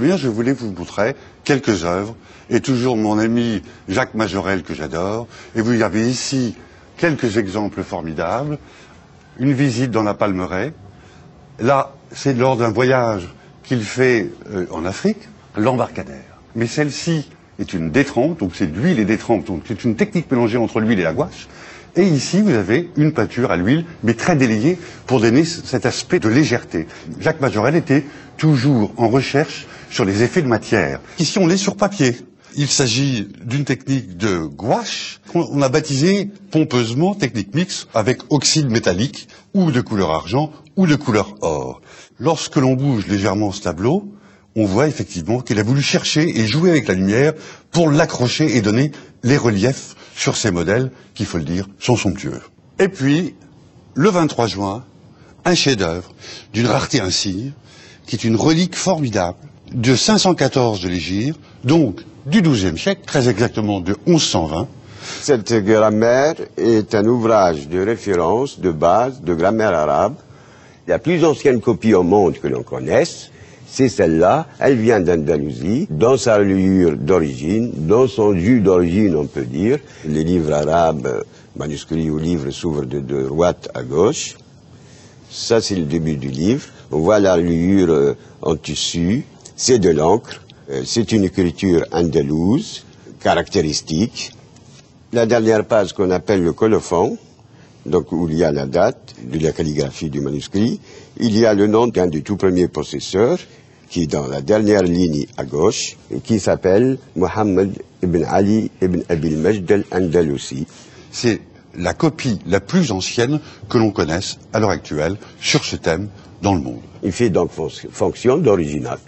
première, je voulais vous montrer quelques œuvres, et toujours mon ami Jacques Majorelle, que j'adore. Et vous avez ici quelques exemples formidables. Une visite dans la Palmeraie. Là, c'est lors d'un voyage qu'il fait en Afrique, l'embarcadère. Mais celle-ci est une détrempe, donc c'est de l'huile et détrempe, donc c'est une technique mélangée entre l'huile et la gouache. Et ici, vous avez une peinture à l'huile, mais très délayée, pour donner cet aspect de légèreté. Jacques Majorelle était toujours en recherche sur les effets de matière. Ici, on est sur papier. Il s'agit d'une technique de gouache qu'on a baptisée pompeusement technique mixte avec oxyde métallique, ou de couleur argent, ou de couleur or. Lorsque l'on bouge légèrement ce tableau, on voit effectivement qu'il a voulu chercher et jouer avec la lumière pour l'accrocher et donner les reliefs sur ces modèles, qui, il faut le dire, sont somptueux. Et puis, le 23 juin, un chef-d'œuvre d'une rareté insigne, qui est une relique formidable de 514 de l'Hégire, donc du XIIe siècle, très exactement de 1120. Cette grammaire est un ouvrage de référence, de base, de grammaire arabe. La plus ancienne copie au monde que l'on connaisse, c'est celle-là. Elle vient d'Andalousie, dans sa reliure d'origine, dans son jus d'origine, on peut dire. Les livres arabes, manuscrits ou livres, s'ouvrent de droite à gauche. Ça, c'est le début du livre. On voit la reliure en tissu. C'est de l'encre. C'est une écriture andalouse, caractéristique. La dernière page qu'on appelle le colophon, donc où il y a la date de la calligraphie du manuscrit, il y a le nom d'un des tout premiers possesseurs, qui est dans la dernière ligne à gauche, et qui s'appelle Mohammed ibn Ali ibn Abil Majd al-Andalusi. C'est la copie la plus ancienne que l'on connaisse à l'heure actuelle sur ce thème dans le monde. Il fait donc fonction d'original.